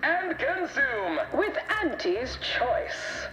and consume with Auntie's Choice.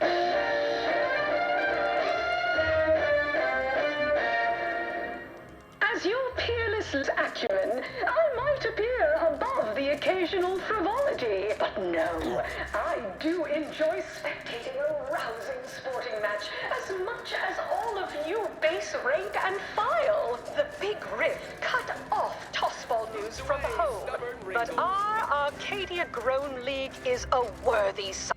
As your peerless acumen, I might appear above the occasional frivolity, but no, I do enjoy spectating a rousing sporting match as much as all of you base rank and file. The Big Rift cut off tossball news from home, but our Arcadia Grown League is a worthy sight.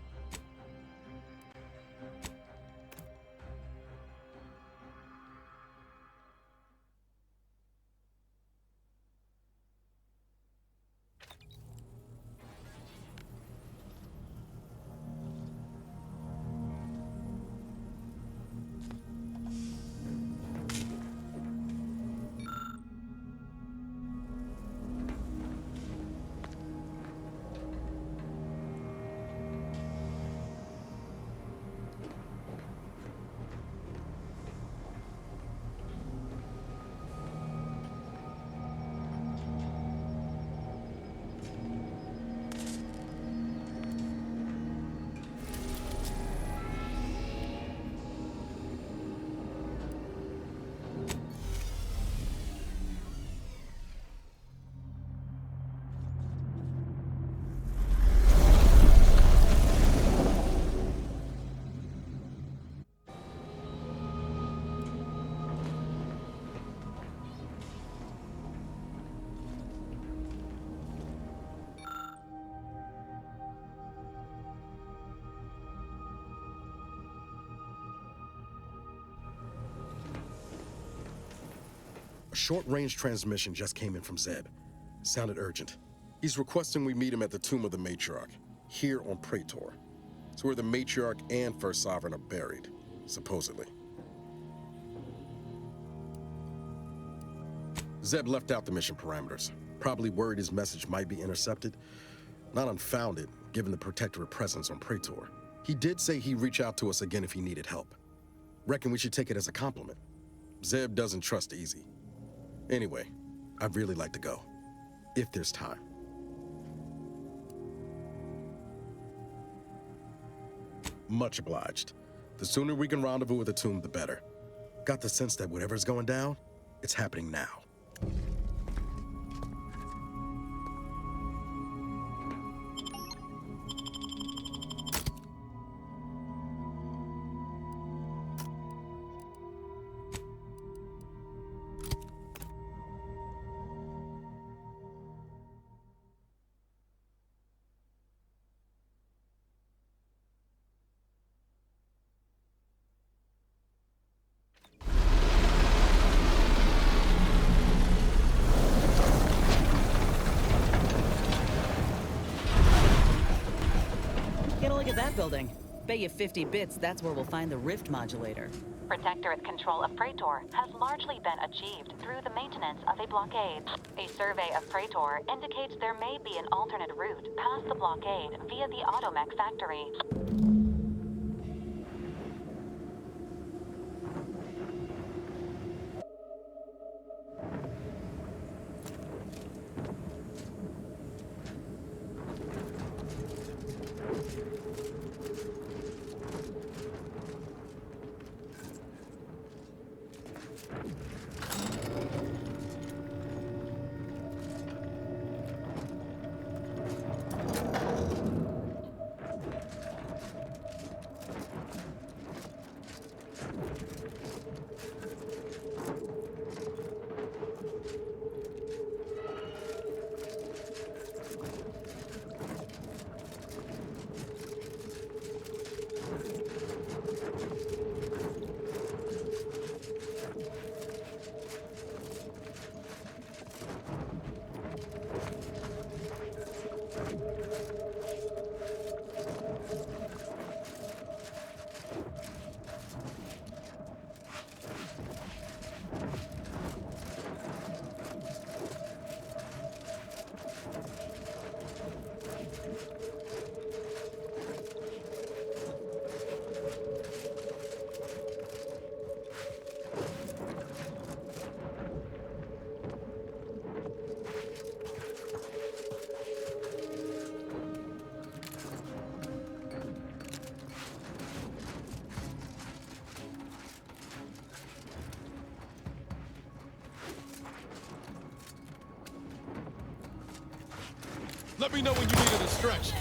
A short-range transmission just came in from Zeb. Sounded urgent. He's requesting we meet him at the tomb of the Matriarch, here on Praetor. It's where the Matriarch and First Sovereign are buried, supposedly. Zeb left out the mission parameters, probably worried his message might be intercepted. Not unfounded, given the Protectorate presence on Praetor. He did say he'd reach out to us again if he needed help. Reckon we should take it as a compliment. Zeb doesn't trust easy. Anyway, I'd really like to go, if there's time. Much obliged. The sooner we can rendezvous at the tomb, the better. Got the sense that whatever's going down, it's happening now. Get a look at that building. Bet you 50 bits that's where we'll find the rift modulator. Protectorate control of Praetor has largely been achieved through the maintenance of a blockade. A survey of Praetor indicates there may be an alternate route past the blockade via the automech factory. Let me know when you need a distraction.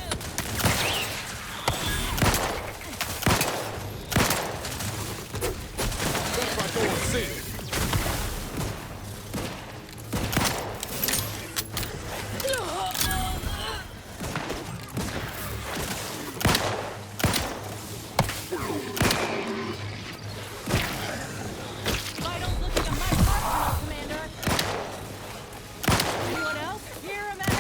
Best if I go and see it. Vitals looking a mite marginal, Commander. Anyone else? Here, a medic?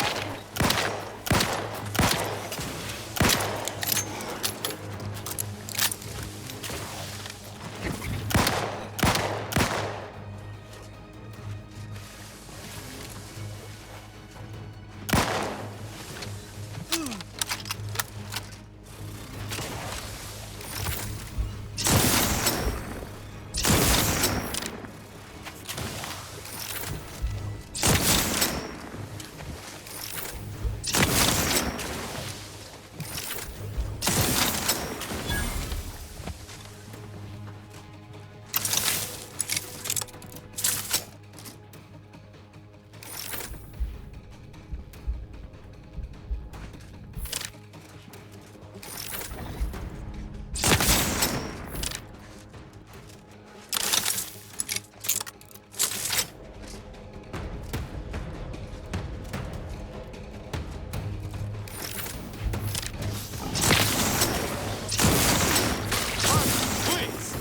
Please!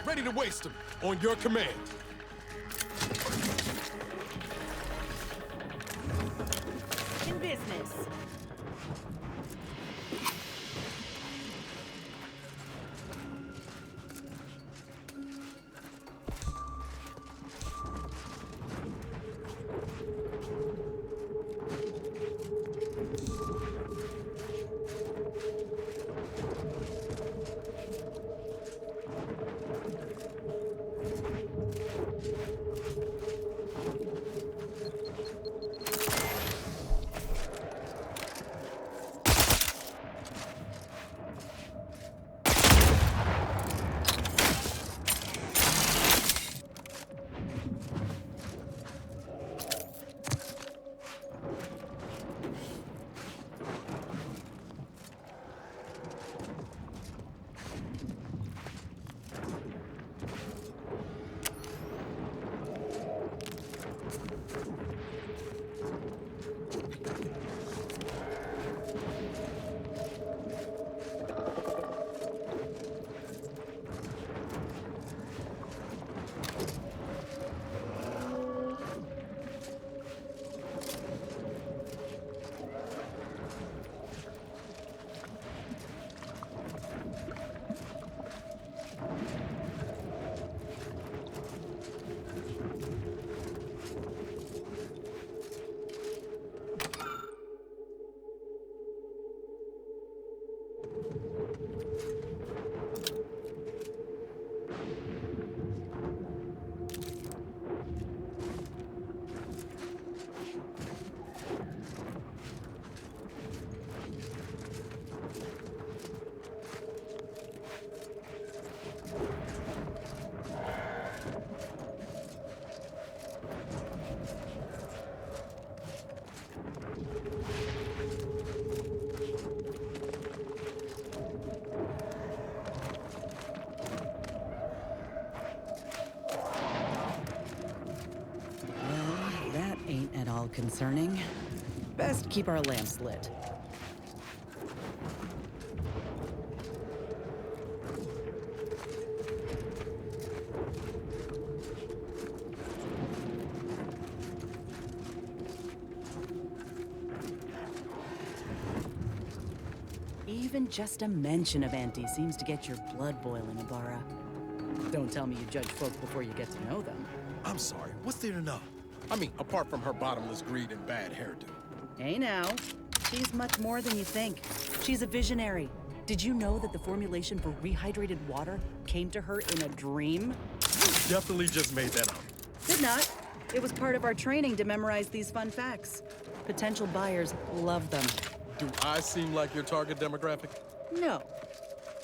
Ready to waste them. On your command. In business. All concerning. Best keep our lamps lit. Even just a mention of Auntie seems to get your blood boiling, Ibarra. Don't tell me you judge folk before you get to know them. I'm sorry, what's there to know? I mean, apart from her bottomless greed and bad hairdo. Hey now, she's much more than you think. She's a visionary. Did you know that the formulation for rehydrated water came to her in a dream? Definitely just made that up. Did not. It was part of our training to memorize these fun facts. Potential buyers love them. Do I seem like your target demographic? No.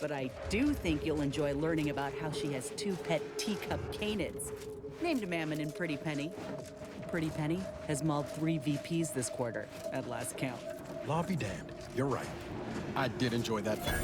But I do think you'll enjoy learning about how she has 2 pet teacup canids, named Mammon and Pretty Penny. Pretty Penny has mauled 3 VPs this quarter, at last count. Law be damned. You're right. I did enjoy that fact.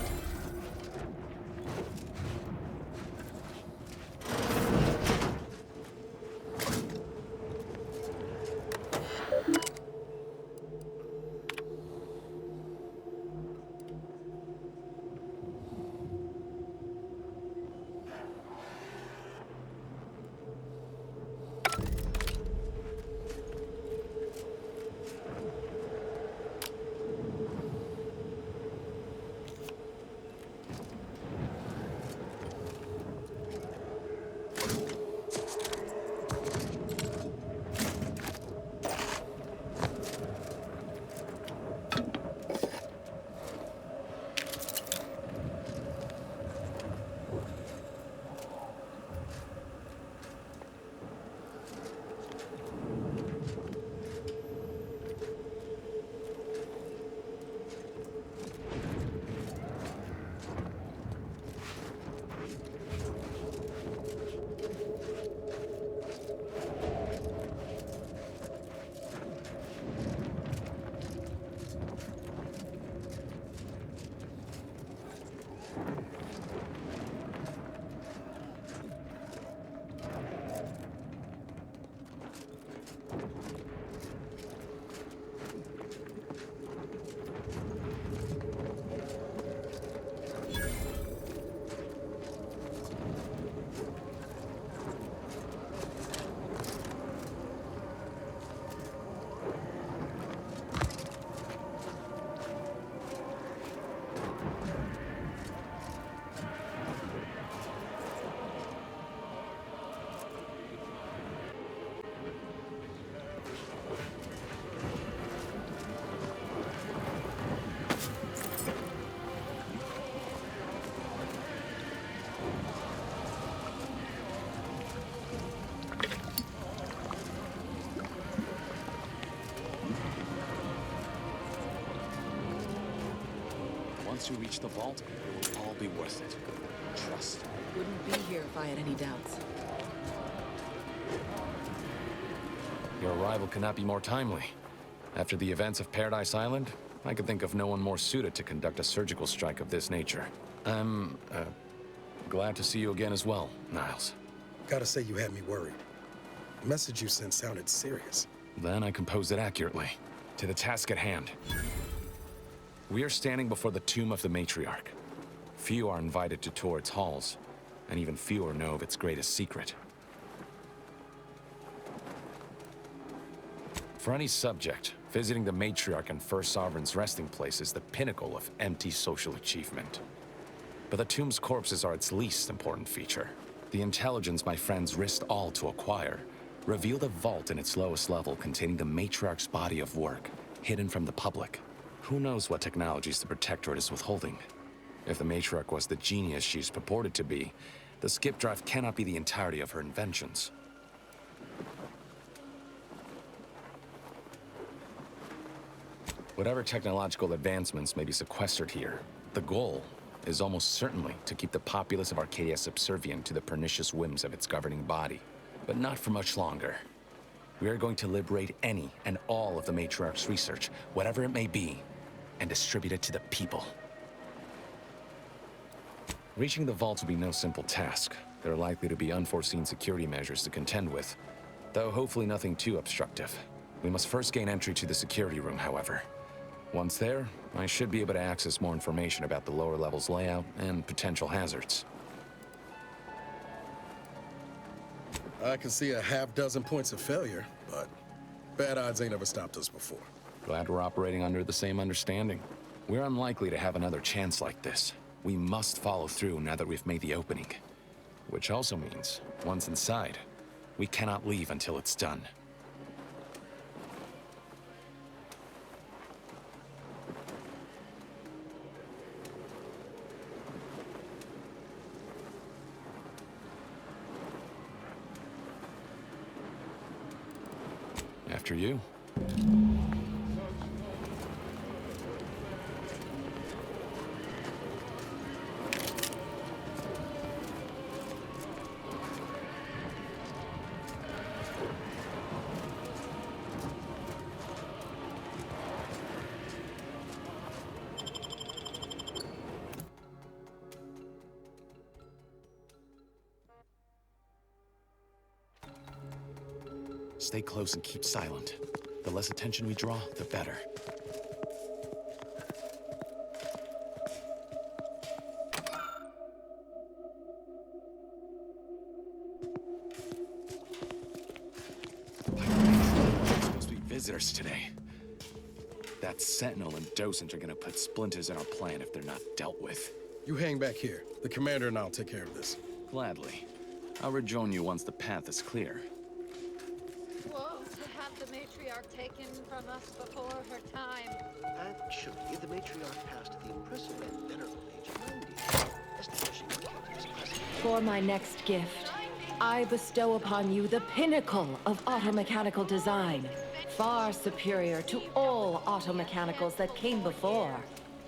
Once you reach the vault, it will all be worth it. Trust. Wouldn't be here if I had any doubts. Your arrival cannot be more timely. After the events of Paradise Island, I could think of no one more suited to conduct a surgical strike of this nature. I'm, glad to see you again as well, Niles. Gotta say you had me worried. The message you sent sounded serious. Then I composed it accurately. To the task at hand. We are standing before the tomb of the matriarch. Few are invited to tour its halls, and even fewer know of its greatest secret. For any subject, visiting the matriarch and First Sovereign's resting place is the pinnacle of empty social achievement. But the tomb's corpses are its least important feature. The intelligence my friends risked all to acquire revealed a vault in its lowest level containing the matriarch's body of work, hidden from the public. Who knows what technologies the Protectorate is withholding? If the matriarch was the genius she's purported to be, the skip drive cannot be the entirety of her inventions. Whatever technological advancements may be sequestered here, the goal is almost certainly to keep the populace of Arcadia subservient to the pernicious whims of its governing body. But not for much longer. We are going to liberate any and all of the matriarch's research, whatever it may be, and distribute it to the people. Reaching the vault will be no simple task. There are likely to be unforeseen security measures to contend with, though hopefully nothing too obstructive. We must first gain entry to the security room, however. Once there, I should be able to access more information about the lower level's layout and potential hazards. I can see a half-dozen points of failure, but bad odds ain't ever stopped us before. Glad we're operating under the same understanding. We're unlikely to have another chance like this. We must follow through now that we've made the opening. Which also means, once inside, we cannot leave until it's done. After you. Stay close and keep silent. The less attention we draw, the better. There's supposed to be visitors today. That Sentinel and Docent are gonna put splinters in our plan if they're not dealt with. You hang back here. The commander and I'll take care of this. Gladly. I'll rejoin you once the path is clear. Whoa, to have the matriarch taken from us before her time. Actually, the matriarch passed the impressive and venerable age of 90, establishing her as president. For my next gift, I bestow upon you the pinnacle of automechanical design, far superior to all automechanicals that came before.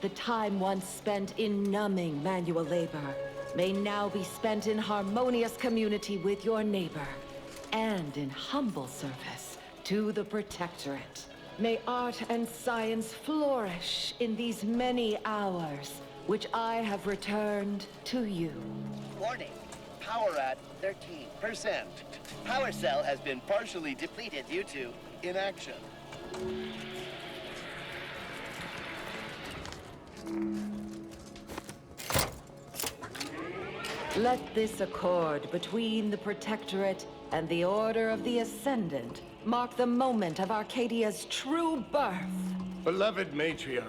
The time once spent in numbing manual labor may now be spent in harmonious community with your neighbor, and in humble service to the Protectorate. May art and science flourish in these many hours, which I have returned to you. Warning. Power at 13%. Power cell has been partially depleted due to inaction. Let this accord between the Protectorate and the Order of the Ascendant mark the moment of Arcadia's true birth. Beloved matriarch,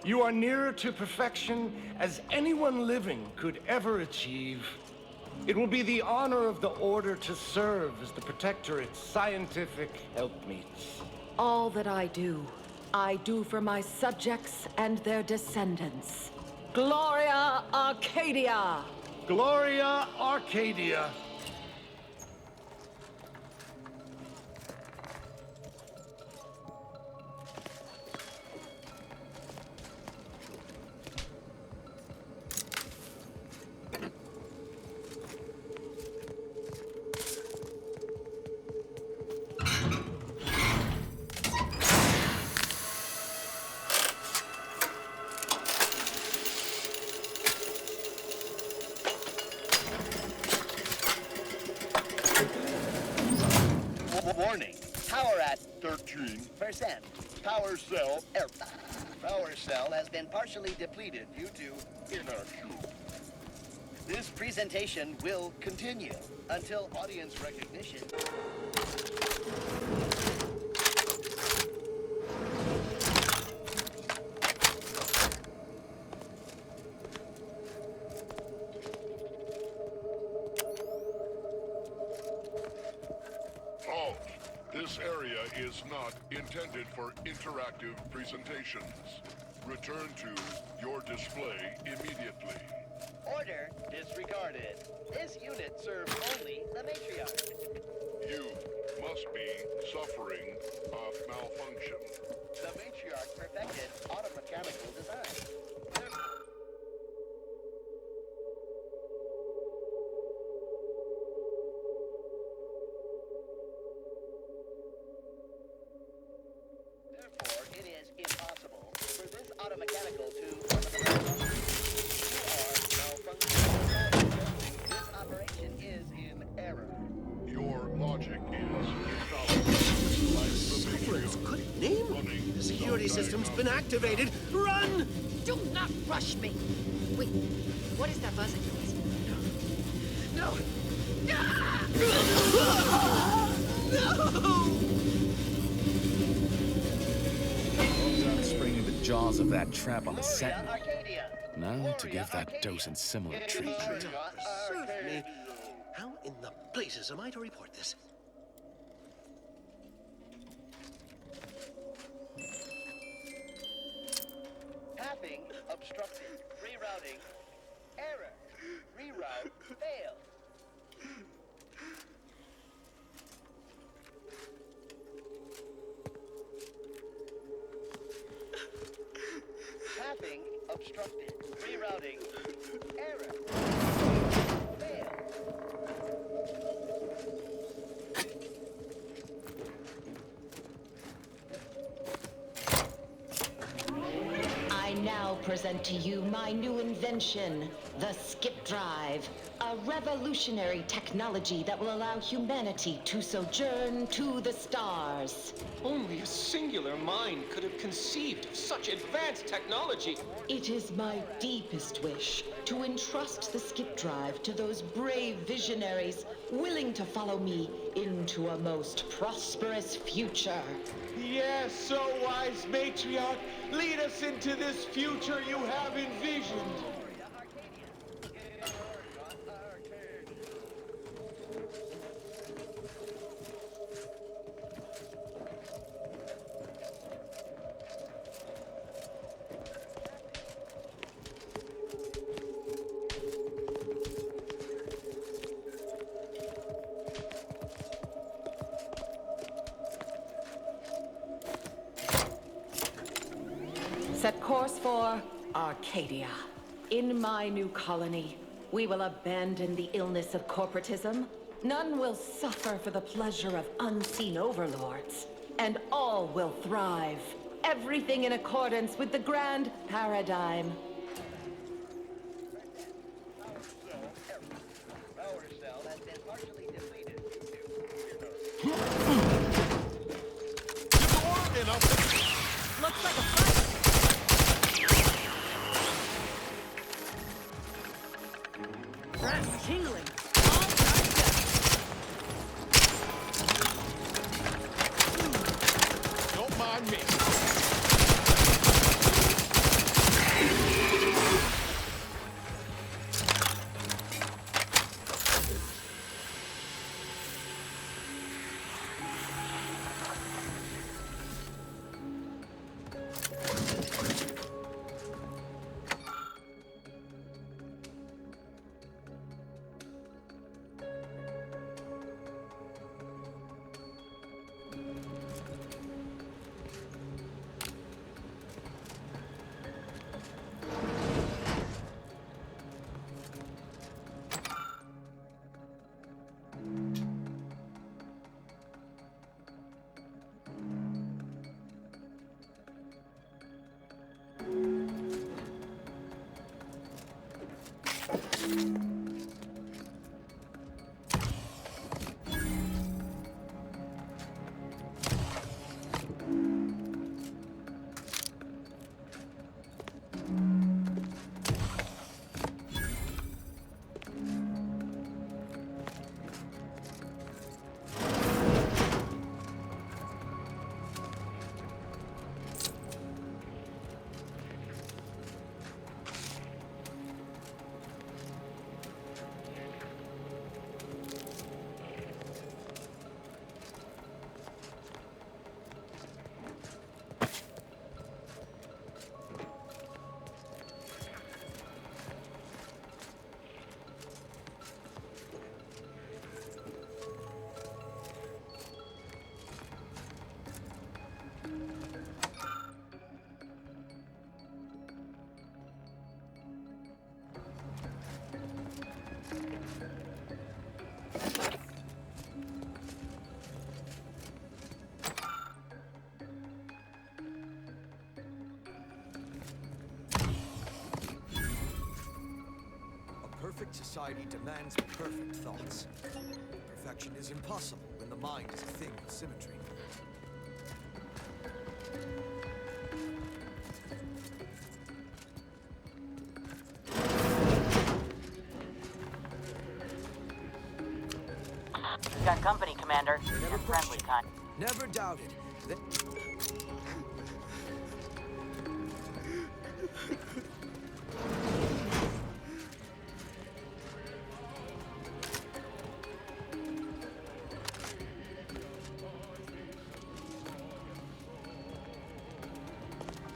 you are nearer to perfection as anyone living could ever achieve. It will be the honor of the Order to serve as the Protectorate's scientific helpmeets. All that I do for my subjects and their descendants. Gloria Arcadia! Gloria Arcadia! Warning. Power at 13%. Power cell has been partially depleted due to inaction. This presentation will continue until audience recognition. Halt! This area is not intended for interactive presentations. Return to your display immediately. Order disregarded. This unit serves only the matriarch. You must be suffering a malfunction. The matriarch perfected automechanical design. Therefore, it is impossible for this automechanical to malfunctioning. This operation is in error. Your logic is invalid. Someone's good name. The security system's been activated. Run! Do not rush me! Wait, what is that buzzing noise? No! Spraying the jaws of that trap on the Sentinel. Arcadia. Now to give that docent similar treatment. Certainly. How in the blazes am I to report this? Tapping obstructed. Rerouting. Error. Reroute failed. Tapping obstructed. Rerouting. Error. Failed. I now present to you my new invention, the skip drive. A revolutionary technology that will allow humanity to sojourn to the stars. Only a singular mind could have conceived of such advanced technology. It is my deepest wish to entrust the skip drive to those brave visionaries willing to follow me into a most prosperous future. Yes, so wise matriarch, lead us into this future you have envisioned. Set course for Arcadia. In my new colony, we will abandon the illness of corporatism. None will suffer for the pleasure of unseen overlords. And all will thrive. Everything in accordance with the grand paradigm. Power cell has been partially depleted. Looks like a fight. Breath tingling. All charged up. Don't mind me. Perfect society demands perfect thoughts. Perfection is impossible when the mind is a thing of symmetry. Got company, Commander. Never A friendly kind. Never doubted that...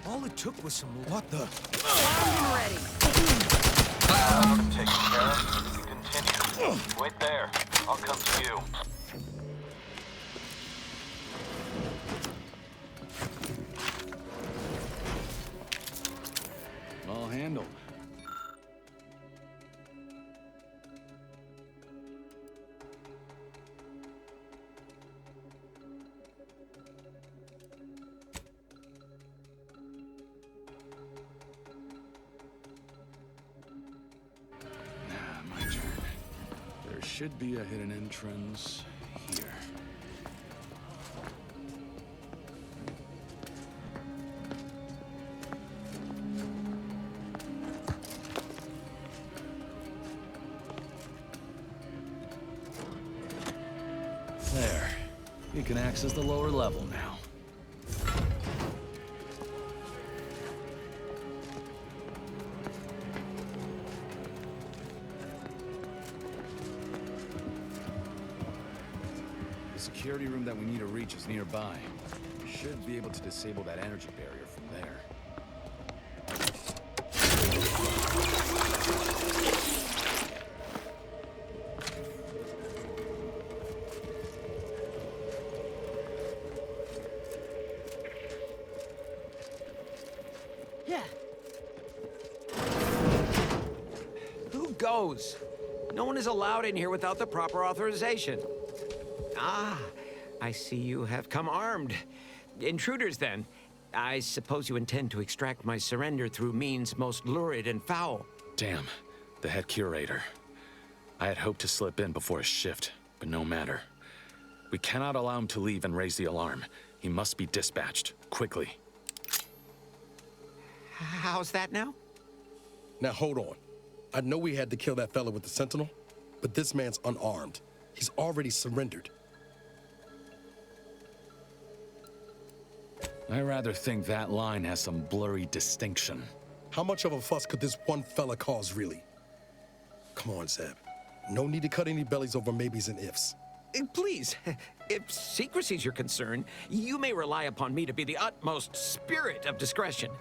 All it took was some... What the... I'm ready. Taken care of. You continue. Wait there. I'll come to you. All handled. My turn. There should be a hidden entrance here. There. You can access the lower level now. The security room that we need to reach is nearby. We should be able to disable that energy barrier from there. Yeah. Who goes? No one is allowed in here without the proper authorization. Ah, I see you have come armed. Intruders, then. I suppose you intend to extract my surrender through means most lurid and foul. Damn, the head curator. I had hoped to slip in before his shift, but no matter. We cannot allow him to leave and raise the alarm. He must be dispatched, quickly. How's that now? Now hold on. I know we had to kill that fella with the Sentinel, but this man's unarmed. He's already surrendered. I rather think that line has some blurry distinction. How much of a fuss could this one fella cause, really? Come on, Zeb. No need to cut any bellies over maybes and ifs. Please, if secrecy's your concern, you may rely upon me to be the utmost spirit of discretion.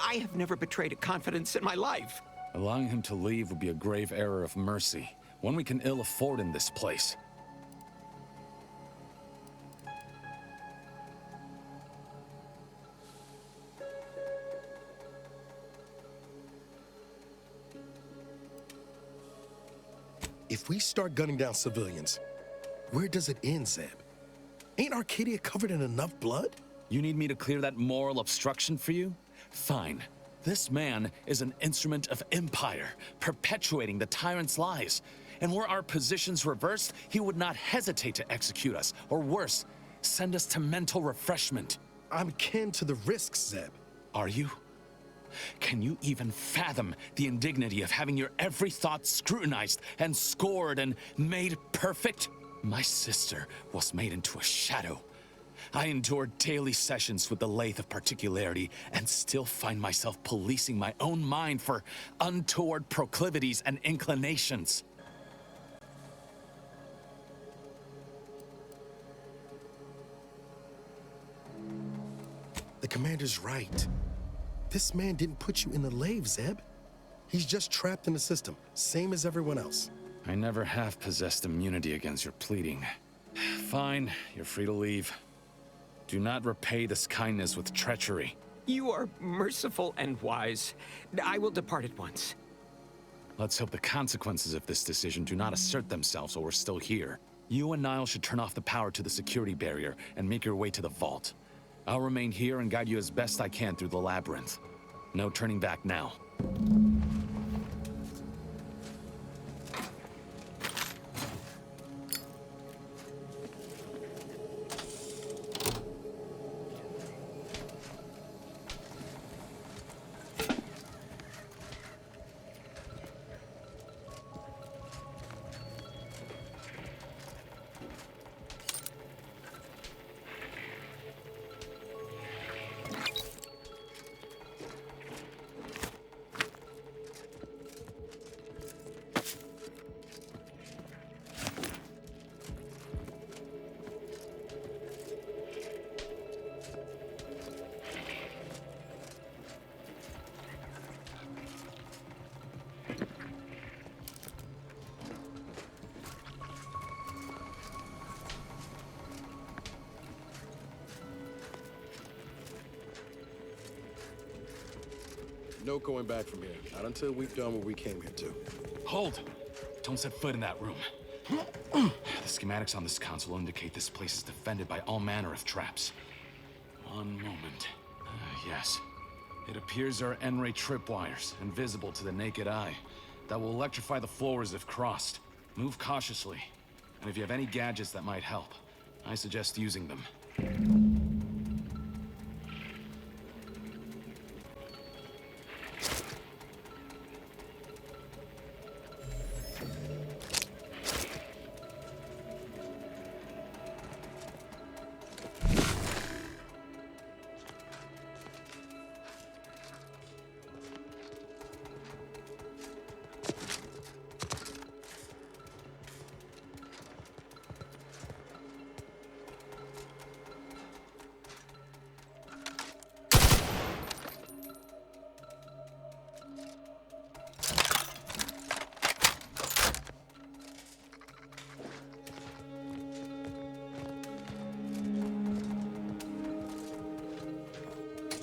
I have never betrayed a confidence in my life. Allowing him to leave would be a grave error of mercy, one we can ill afford in this place. If we start gunning down civilians, where does it end, Zeb? Ain't Arcadia covered in enough blood? You need me to clear that moral obstruction for you? Fine. This man is an instrument of empire, perpetuating the tyrant's lies. And were our positions reversed, he would not hesitate to execute us, or worse, send us to mental refreshment. I'm kin to the risks, Zeb. Are you? Can you even fathom the indignity of having your every thought scrutinized and scored and made perfect? My sister was made into a shadow. I endured daily sessions with the lathe of particularity and still find myself policing my own mind for untoward proclivities and inclinations. The commander's right. This man didn't put you in the lathe, Zeb. He's just trapped in the system, same as everyone else. I never have possessed immunity against your pleading. Fine, you're free to leave. Do not repay this kindness with treachery. You are merciful and wise. I will depart at once. Let's hope the consequences of this decision do not assert themselves while we're still here. You and Niall should turn off the power to the security barrier and make your way to the vault. I'll remain here and guide you as best I can through the labyrinth. No turning back now. No going back from here. Not until we've done what we came here to. Hold! Don't set foot in that room. The schematics on this console indicate this place is defended by all manner of traps. One moment. Yes. It appears there are N-ray tripwires, invisible to the naked eye, that will electrify the floors if crossed. Move cautiously. And if you have any gadgets that might help, I suggest using them.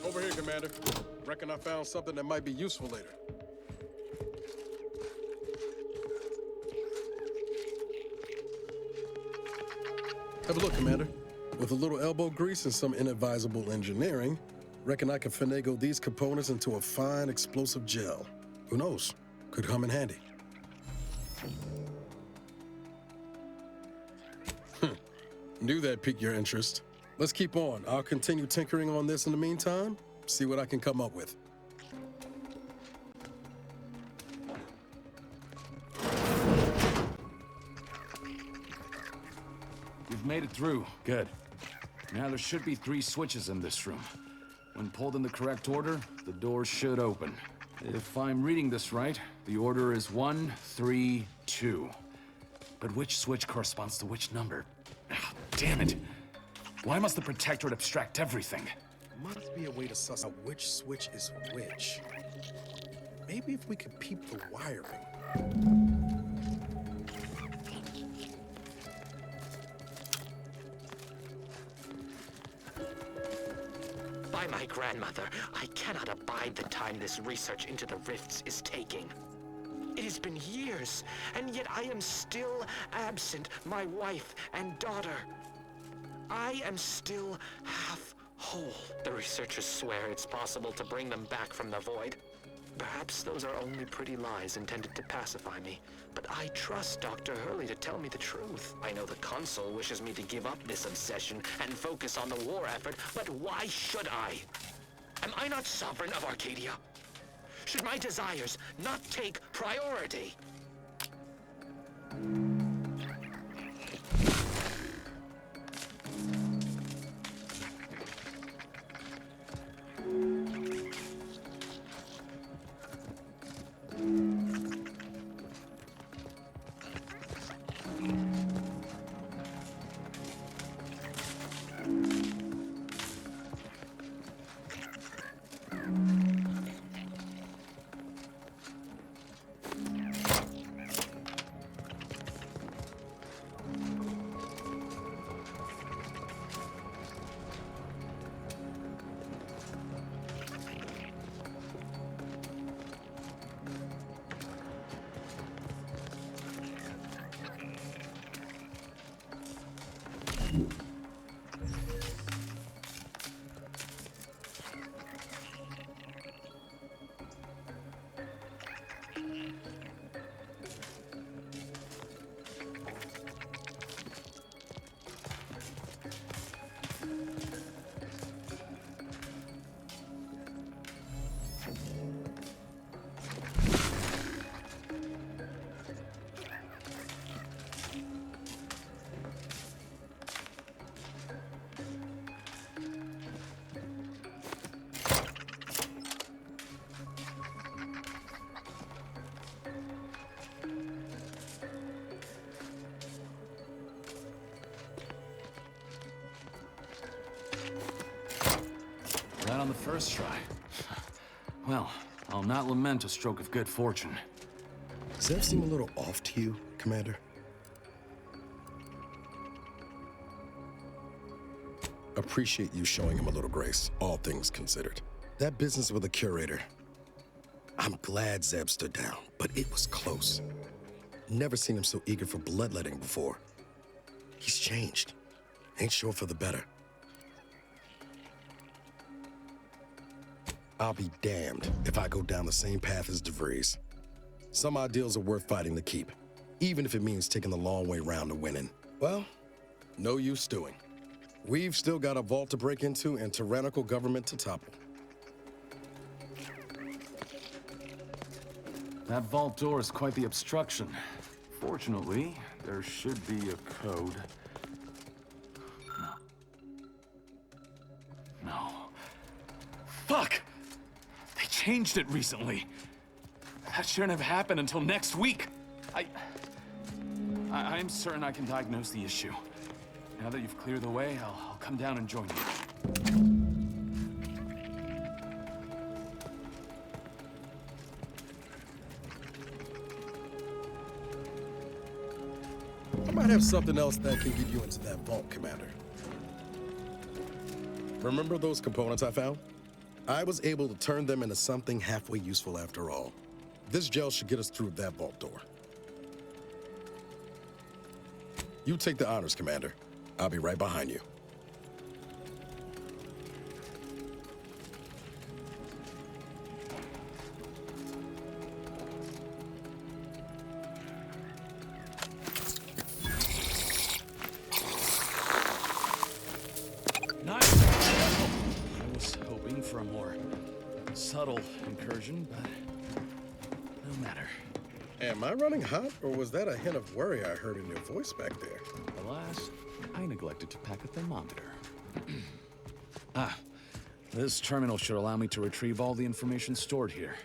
Over here, Commander. Reckon I found something that might be useful later. Have a look, Commander. With a little elbow grease and some inadvisable engineering, reckon I can finagle these components into a fine explosive gel. Who knows? Could come in handy. Knew that piqued your interest. Let's keep on. I'll continue tinkering on this in the meantime, see what I can come up with. You've made it through. Good. Now there should be 3 switches in this room. When pulled in the correct order, the doors should open. If I'm reading this right, the order is 1, 3, 2. But which switch corresponds to which number? Ah, damn it! Why must the Protectorate abstract everything? Must be a way to suss out which switch is which. Maybe if we could peep the wiring. By my grandmother, I cannot abide the time this research into the rifts is taking. It has been years, and yet I am still absent my wife and daughter. I am still half whole. The researchers swear it's possible to bring them back from the void. Perhaps those are only pretty lies intended to pacify me, but I trust Dr. Hurley to tell me the truth. I know the Consul wishes me to give up this obsession and focus on the war effort, but why should I? Am I not sovereign of Arcadia? Should my desires not take priority? Right on the first try. Well, I'll not lament a stroke of good fortune. Does that seem a little off to you, Commander? Appreciate you showing him a little grace, all things considered. That business with the curator. I'm glad Zeb stood down, but it was close. Never seen him so eager for bloodletting before. He's changed. Ain't sure for the better. I'll be damned if I go down the same path as DeVries. Some ideals are worth fighting to keep, even if it means taking the long way round to winning. Well, no use stewing. We've still got a vault to break into and tyrannical government to topple. That vault door is quite the obstruction. Fortunately, there should be a code. No. Fuck! They changed it recently. That shouldn't have happened until next week. I'm certain I can diagnose the issue. Now that you've cleared the way, I'll come down and join you. I might have something else that can get you into that vault, Commander. Remember those components I found? I was able to turn them into something halfway useful after all. This gel should get us through that vault door. You take the honors, Commander. I'll be right behind you. Nice! I was hoping for a more subtle incursion, but no matter. Am I running hot, or was that a hint of worry I heard in your voice back there? Alas, I neglected to pack a thermometer. This terminal should allow me to retrieve all the information stored here.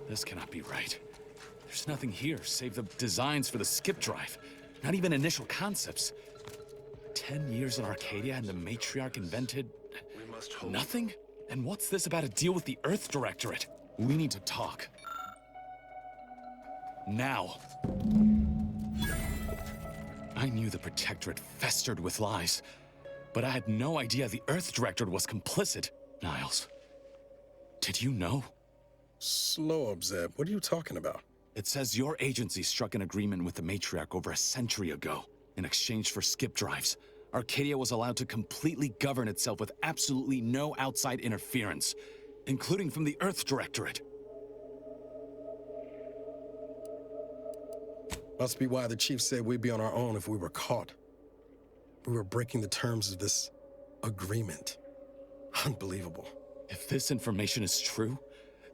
This cannot be right. There's nothing here save the designs for the skip drive. Not even initial concepts. 10 years in Arcadia and the Matriarch invented... nothing? And what's this about a deal with the Earth Directorate? We need to talk. Now. I knew the Protectorate festered with lies, but I had no idea the Earth Directorate was complicit. Niles, did you know? Slow up, Zeb. What are you talking about? It says your agency struck an agreement with the Matriarch over a century ago in exchange for skip drives. Arcadia was allowed to completely govern itself with absolutely no outside interference, including from the Earth Directorate. Must be why the chief said we'd be on our own if we were caught. We were breaking the terms of this agreement. Unbelievable. If this information is true,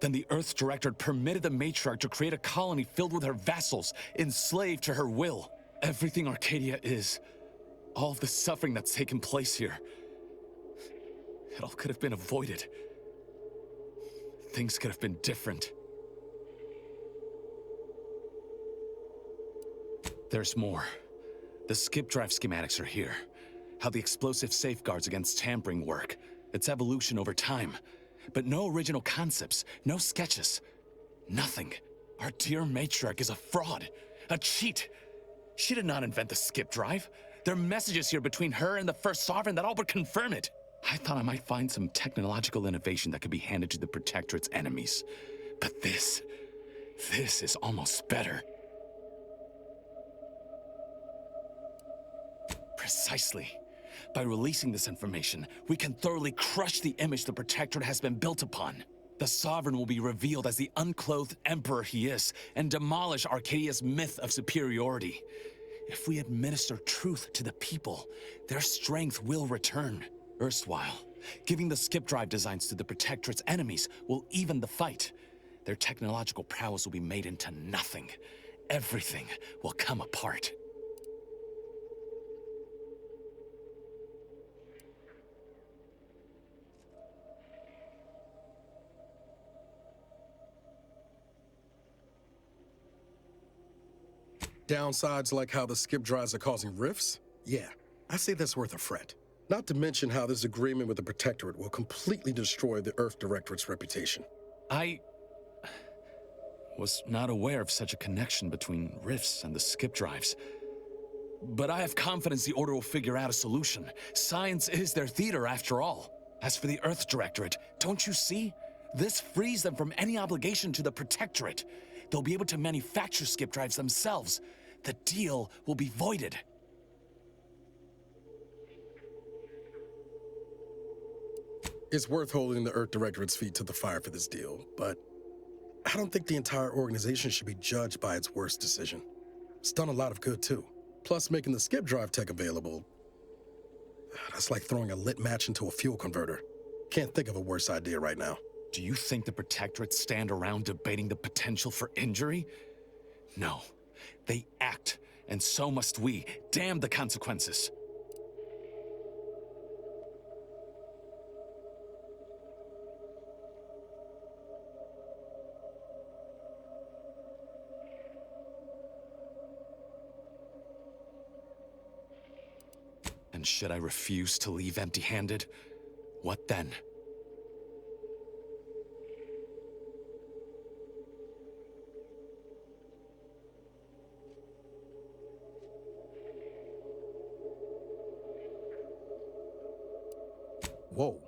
then the Earth Directorate permitted the Matriarch to create a colony filled with her vassals, enslaved to her will. Everything Arcadia is, all of the suffering that's taken place here, it all could have been avoided. Things could have been different. There's more. The skip drive schematics are here. How the explosive safeguards against tampering work, its evolution over time. But no original concepts, no sketches, nothing. Our dear Matriarch is a fraud, a cheat. She did not invent the skip drive. There are messages here between her and the First Sovereign that all but confirm it. I thought I might find some technological innovation that could be handed to the Protectorate's enemies. But this is almost better. Precisely. By releasing this information, we can thoroughly crush the image the Protectorate has been built upon. The Sovereign will be revealed as the unclothed emperor he is, and demolish Arcadia's myth of superiority. If we administer truth to the people, their strength will return. Erstwhile, giving the skip drive designs to the Protectorate's enemies will even the fight. Their technological prowess will be made into nothing. Everything will come apart. Downsides like how the skip drives are causing rifts? Yeah, I say that's worth a fret. Not to mention how this agreement with the Protectorate will completely destroy the Earth Directorate's reputation. I was not aware of such a connection between rifts and the skip drives. But I have confidence the Order will figure out a solution. Science is their theater, after all. As for the Earth Directorate, don't you see? This frees them from any obligation to the Protectorate. They'll be able to manufacture skip drives themselves. The deal will be voided. It's worth holding the Earth Directorate's feet to the fire for this deal, but I don't think the entire organization should be judged by its worst decision. It's done a lot of good, too. Plus, making the skip drive tech available, that's like throwing a lit match into a fuel converter. Can't think of a worse idea right now. Do you think the Protectorate stand around debating the potential for injury? No. They act, and so must we. Damn the consequences. And should I refuse to leave empty-handed? What then? Whoa.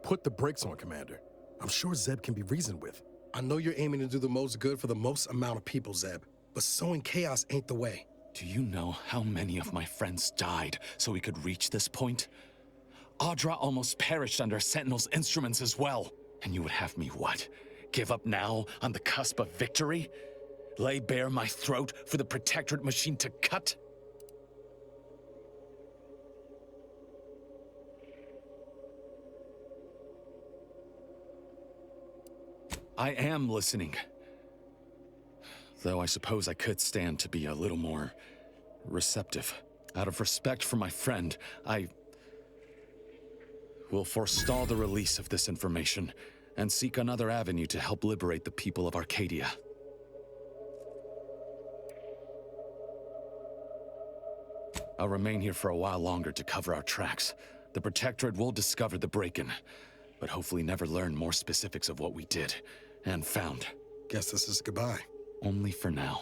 Put the brakes on, Commander. I'm sure Zeb can be reasoned with. I know you're aiming to do the most good for the most amount of people, Zeb, but sowing chaos ain't the way. Do you know how many of my friends died so we could reach this point? Audra almost perished under Sentinel's instruments as well. And you would have me what? Give up now on the cusp of victory? Lay bare my throat for the Protectorate machine to cut? I am listening. Though I suppose I could stand to be a little more receptive. Out of respect for my friend, I will forestall the release of this information and seek another avenue to help liberate the people of Arcadia. I'll remain here for a while longer to cover our tracks. The Protectorate will discover the break-in, but hopefully never learn more specifics of what we did and found. Guess this is goodbye. Only for now.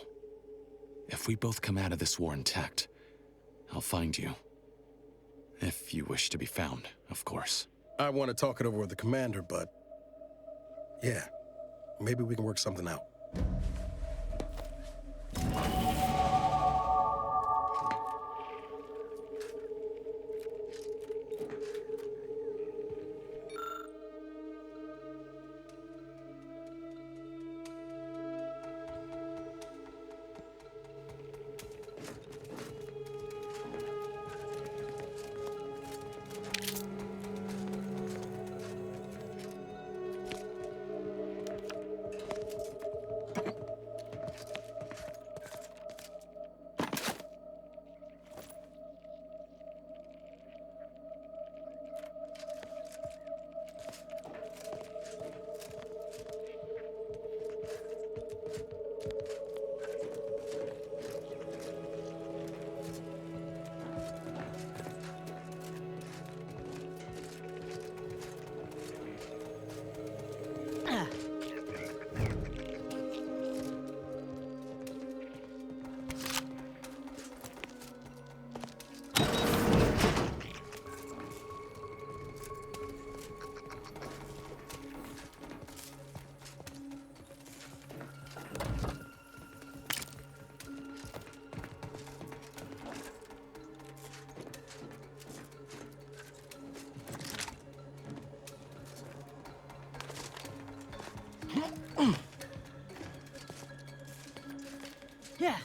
If we both come out of this war intact, I'll find you. If you wish to be found, of course. I want to talk it over with the Commander, but yeah, maybe we can work something out. Yeah.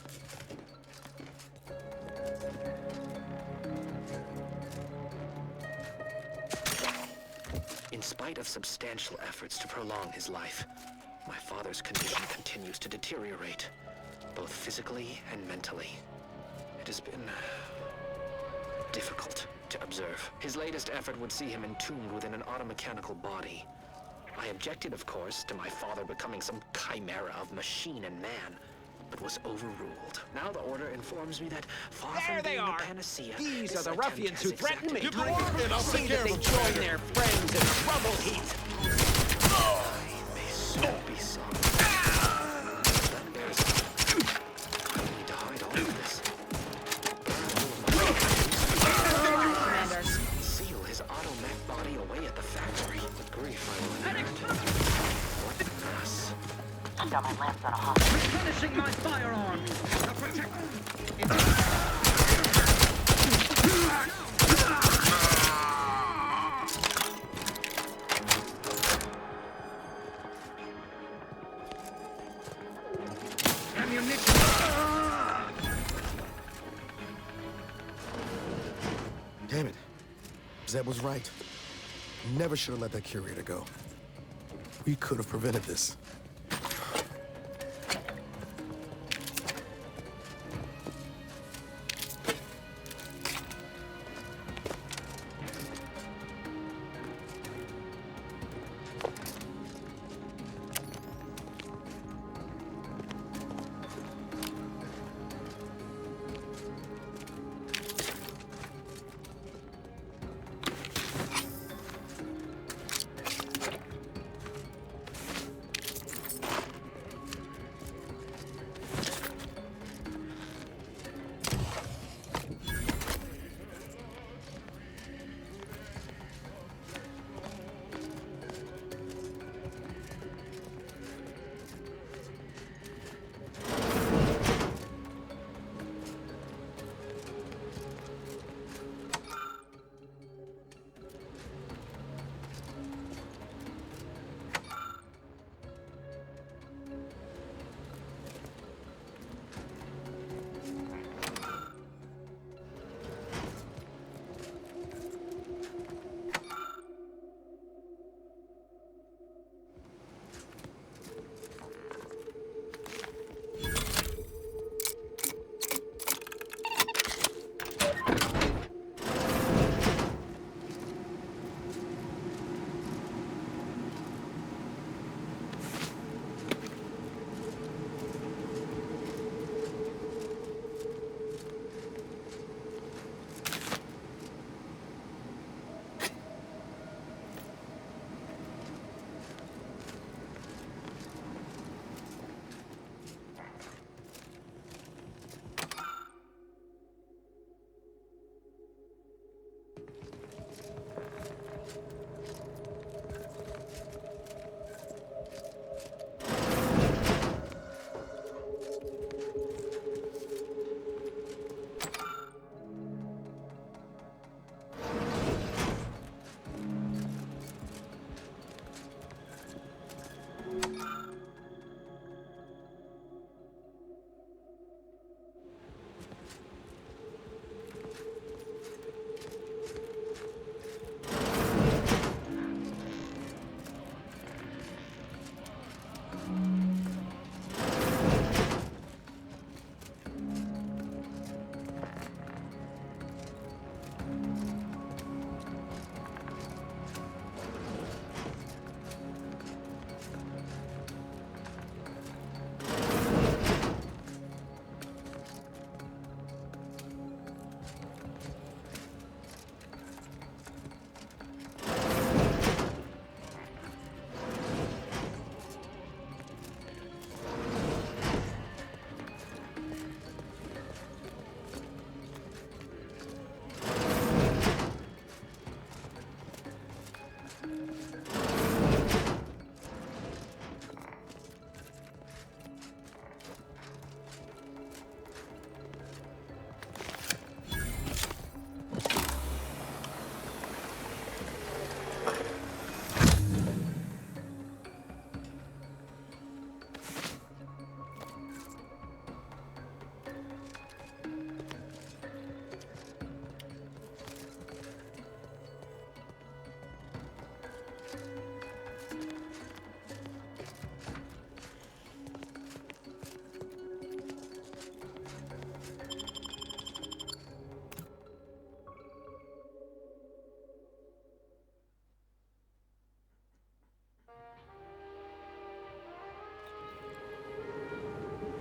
In spite of substantial efforts to prolong his life, my father's condition continues to deteriorate, both physically and mentally. It has been difficult to observe. His latest effort would see him entombed within an automechanical body. I objected, of course, to my father becoming some chimera of machine and man, but was overruled. Now the Order informs me that far from being a panacea, These are the this ruffians attempt who has threatened me. accepted I see that they join their friends in the rubble heap. I may soon be sorry. That bears kindly to hide all of this. got my lamps out of hospital. Replenishing my firearms! The Protectorate! Ammunition! Damn it. Zeb was right. Never should have let that curator go. We could have prevented this.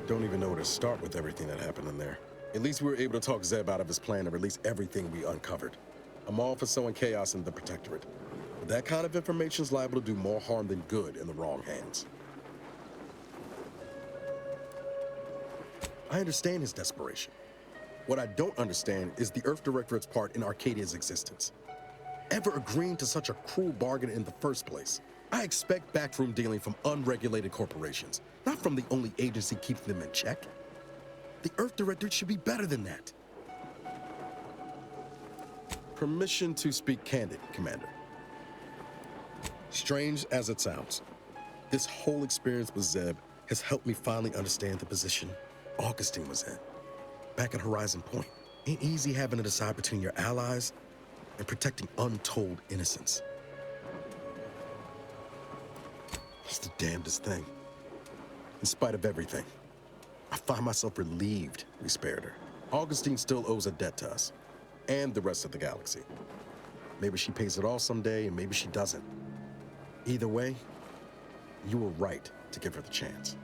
Don't even know where to start with everything that happened in there. At least we were able to talk Zeb out of his plan to release everything we uncovered. I'm all for sowing chaos in the Protectorate, but that kind of information is liable to do more harm than good in the wrong hands. I understand his desperation. What I don't understand is the Earth Directorate's part in Arcadia's existence. Ever agreeing to such a cruel bargain in the first place? I expect backroom dealing from unregulated corporations, not from the only agency keeping them in check. The Earth Directorate should be better than that. Permission to speak candid, Commander. Strange as it sounds, this whole experience with Zeb has helped me finally understand the position Augustine was in. Back at Horizon Point, ain't easy having to decide between your allies and protecting untold innocence. It's the damnedest thing. In spite of everything, I find myself relieved we spared her. Augustine still owes a debt to us, and the rest of the galaxy. Maybe she pays it all someday, and maybe she doesn't. Either way, you were right to give her the chance.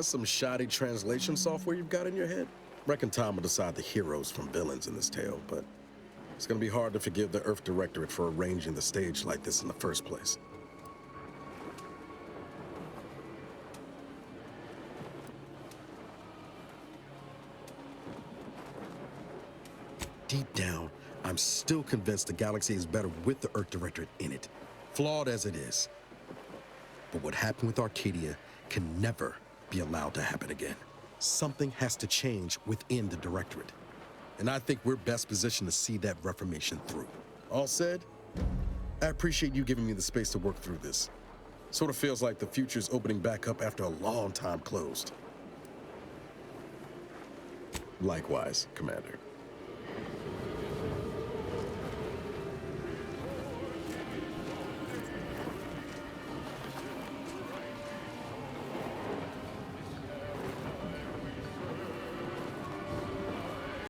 That's some shoddy translation software you've got in your head. Reckon time will decide the heroes from villains in this tale, but it's gonna be hard to forgive the Earth Directorate for arranging the stage like this in the first place. Deep down, I'm still convinced the galaxy is better with the Earth Directorate in it, flawed as it is. But what happened with Arcadia can never be allowed to happen again. Something has to change within the Directorate. And I think we're best positioned to see that reformation through. All said, I appreciate you giving me the space to work through this. Sort of feels like the future's opening back up after a long time closed. Likewise, Commander.